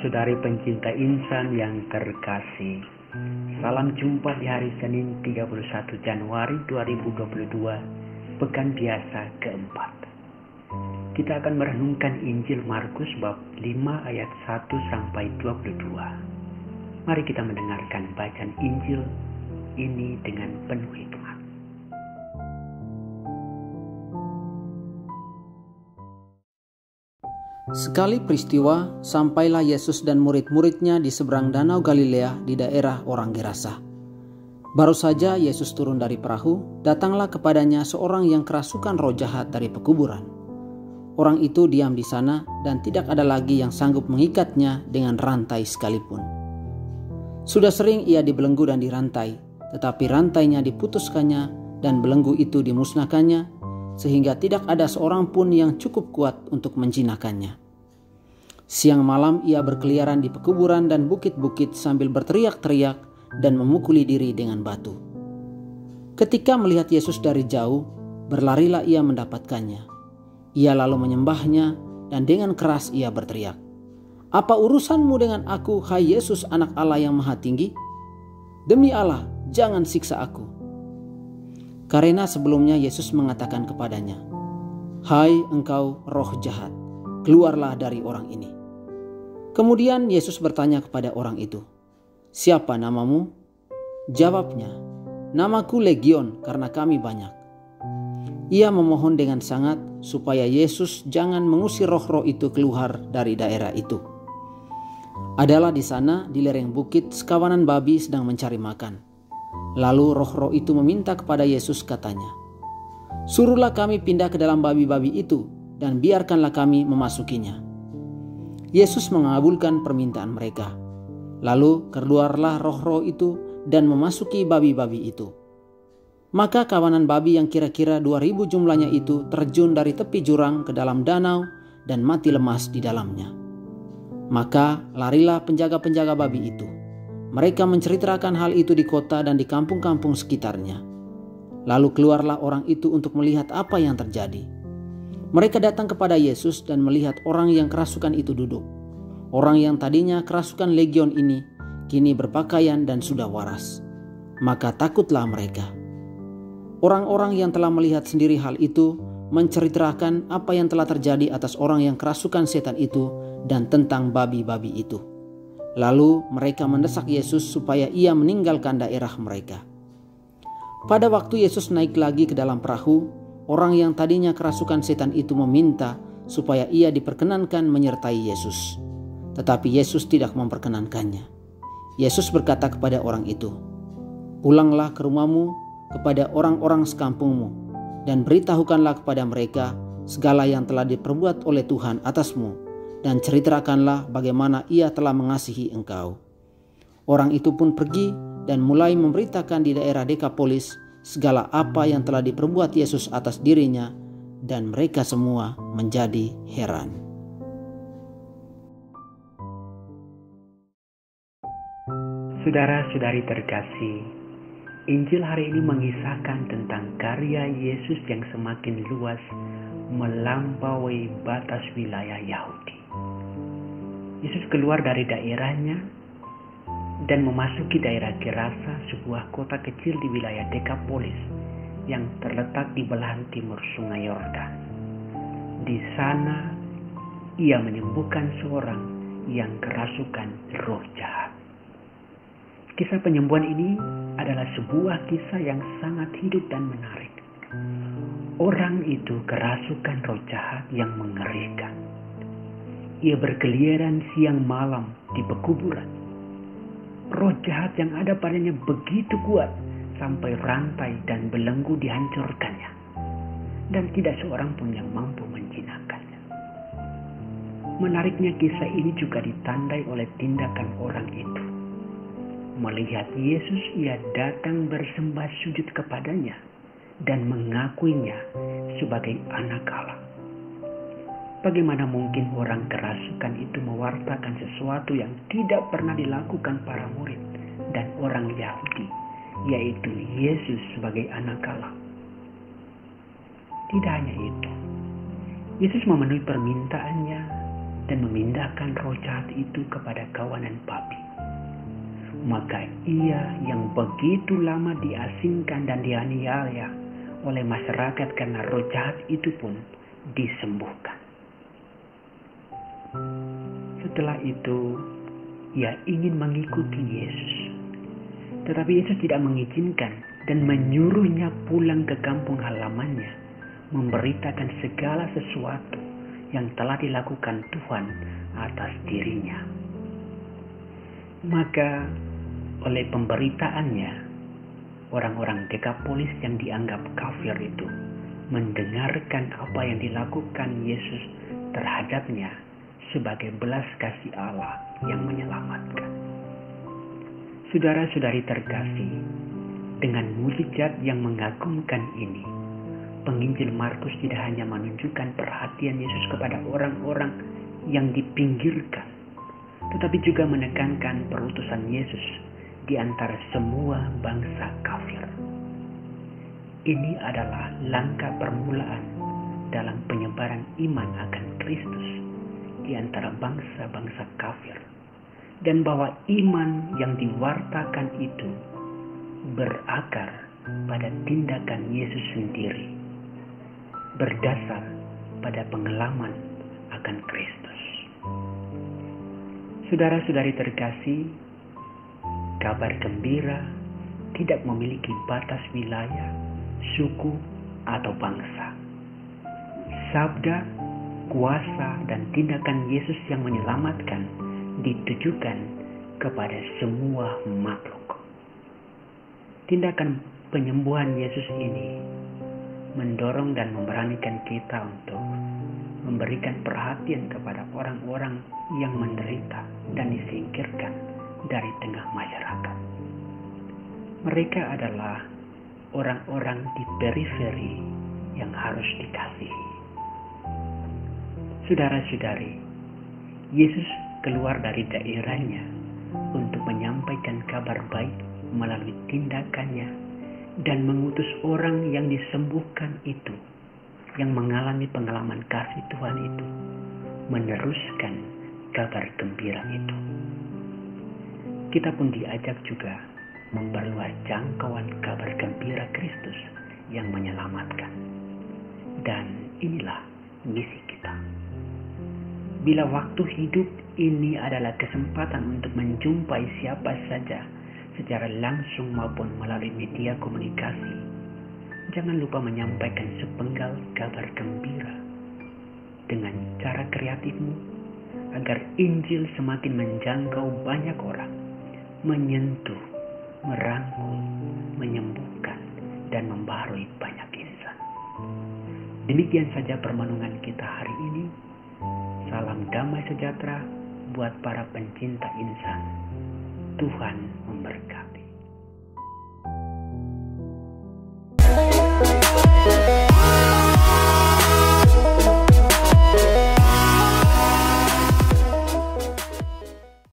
Saudara-saudari pencinta insan yang terkasih, salam jumpa di hari Senin 31 Januari 2022, pekan biasa keempat. Kita akan merenungkan Injil Markus bab 5 ayat 1 sampai 22. Mari kita mendengarkan bacaan Injil ini dengan penuh hikmat. Sekali peristiwa, sampailah Yesus dan murid-muridnya di seberang danau Galilea di daerah orang Gerasa. Baru saja Yesus turun dari perahu, datanglah kepadanya seorang yang kerasukan roh jahat dari pekuburan. Orang itu diam di sana dan tidak ada lagi yang sanggup mengikatnya dengan rantai sekalipun. Sudah sering ia dibelenggu dan dirantai, tetapi rantainya diputuskannya dan belenggu itu dimusnahkannya, sehingga tidak ada seorang pun yang cukup kuat untuk menjinakkannya. Siang malam ia berkeliaran di pekuburan dan bukit-bukit sambil berteriak-teriak dan memukuli diri dengan batu. Ketika melihat Yesus dari jauh, berlarilah ia mendapatkannya. Ia lalu menyembahnya dan dengan keras ia berteriak, "Apa urusanmu dengan aku, hai Yesus, anak Allah yang maha tinggi? Demi Allah, jangan siksa aku." Karena sebelumnya Yesus mengatakan kepadanya, "Hai engkau roh jahat, keluarlah dari orang ini." Kemudian Yesus bertanya kepada orang itu, "Siapa namamu?" Jawabnya, "Namaku Legion, karena kami banyak." Ia memohon dengan sangat supaya Yesus jangan mengusir roh-roh itu keluar dari daerah itu. Adalah di sana di lereng bukit sekawanan babi sedang mencari makan. Lalu roh-roh itu meminta kepada Yesus, katanya, "Suruhlah kami pindah ke dalam babi-babi itu dan biarkanlah kami memasukinya." Yesus mengabulkan permintaan mereka. Lalu keluarlah roh-roh itu dan memasuki babi-babi itu. Maka kawanan babi yang kira-kira 2.000 jumlahnya itu terjun dari tepi jurang ke dalam danau dan mati lemas di dalamnya. Maka larilah penjaga-penjaga babi itu. Mereka menceritakan hal itu di kota dan di kampung-kampung sekitarnya. Lalu keluarlah orang itu untuk melihat apa yang terjadi. Mereka datang kepada Yesus dan melihat orang yang kerasukan itu duduk. Orang yang tadinya kerasukan legion ini kini berpakaian dan sudah waras. Maka takutlah mereka. Orang-orang yang telah melihat sendiri hal itu menceritakan apa yang telah terjadi atas orang yang kerasukan setan itu dan tentang babi-babi itu. Lalu mereka mendesak Yesus supaya ia meninggalkan daerah mereka. Pada waktu Yesus naik lagi ke dalam perahu, orang yang tadinya kerasukan setan itu meminta supaya ia diperkenankan menyertai Yesus. Tetapi Yesus tidak memperkenankannya. Yesus berkata kepada orang itu, "Pulanglah ke rumahmu kepada orang-orang sekampungmu dan beritahukanlah kepada mereka segala yang telah diperbuat oleh Tuhan atasmu dan ceritakanlah bagaimana ia telah mengasihi engkau." Orang itu pun pergi dan mulai memberitakan di daerah Dekapolis segala apa yang telah diperbuat Yesus atas dirinya, dan mereka semua menjadi heran. Saudara-saudari terkasih, Injil hari ini mengisahkan tentang karya Yesus yang semakin luas melampaui batas wilayah Yahudi. Yesus keluar dari daerahnya dan memasuki daerah Gerasa, sebuah kota kecil di wilayah Dekapolis yang terletak di belahan timur Sungai Yordan. Di sana ia menyembuhkan seorang yang kerasukan roh jahat. Kisah penyembuhan ini adalah sebuah kisah yang sangat hidup dan menarik. Orang itu kerasukan roh jahat yang mengerikan. Ia berkeliaran siang malam di pekuburan. Roh jahat yang ada padanya begitu kuat sampai rantai dan belenggu dihancurkannya, dan tidak seorang pun yang mampu menjinakkannya. Menariknya, kisah ini juga ditandai oleh tindakan orang itu. Melihat Yesus, ia datang bersembah sujud kepadanya dan mengakuinya sebagai anak Allah. Bagaimana mungkin orang kerasukan itu mewartakan sesuatu yang tidak pernah dilakukan para murid dan orang Yahudi, yaitu Yesus sebagai anak Allah? Tidak hanya itu, Yesus memenuhi permintaannya dan memindahkan roh jahat itu kepada kawanan babi. Maka ia yang begitu lama diasingkan dan dianiaya oleh masyarakat karena roh jahat itu pun disembuhkan. Setelah itu, ia ingin mengikuti Yesus. Tetapi Yesus tidak mengizinkan dan menyuruhnya pulang ke kampung halamannya, memberitakan segala sesuatu yang telah dilakukan Tuhan atas dirinya. Maka oleh pemberitaannya, orang-orang Dekapolis yang dianggap kafir itu mendengarkan apa yang dilakukan Yesus terhadapnya sebagai belas kasih Allah yang menyelamatkan. Saudara-saudari terkasih, dengan mujizat yang mengagumkan ini, penginjil Markus tidak hanya menunjukkan perhatian Yesus kepada orang-orang yang dipinggirkan, tetapi juga menekankan perutusan Yesus di antara semua bangsa kafir. Ini adalah langkah permulaan dalam penyebaran iman akan Kristus di antara bangsa-bangsa kafir, dan bahwa iman yang diwartakan itu berakar pada tindakan Yesus sendiri, berdasar pada pengalaman akan Kristus. Saudara-saudari terkasih, kabar gembira tidak memiliki batas wilayah, suku, atau bangsa. Sabda, kuasa, dan tindakan Yesus yang menyelamatkan ditujukan kepada semua makhluk. Tindakan penyembuhan Yesus ini mendorong dan memberanikan kita untuk memberikan perhatian kepada orang-orang yang menderita dan disingkirkan dari tengah masyarakat. Mereka adalah orang-orang di periferi yang harus dikasihi. Saudara-saudari, Yesus keluar dari daerahnya untuk menyampaikan kabar baik melalui tindakannya dan mengutus orang yang disembuhkan itu, yang mengalami pengalaman kasih Tuhan itu, meneruskan kabar gembira itu. Kita pun diajak juga memperluas jangkauan kabar gembira Kristus yang menyelamatkan. Dan inilah misi kita. Bila waktu hidup ini adalah kesempatan untuk menjumpai siapa saja secara langsung maupun melalui media komunikasi, jangan lupa menyampaikan sepenggal kabar gembira dengan cara kreatifmu agar Injil semakin menjangkau banyak orang, menyentuh, merangkul, menyembuhkan, dan membaharui banyak insan. Demikian saja permenungan kita hari ini. Salam damai sejahtera buat para pencinta insan. Tuhan memberkati.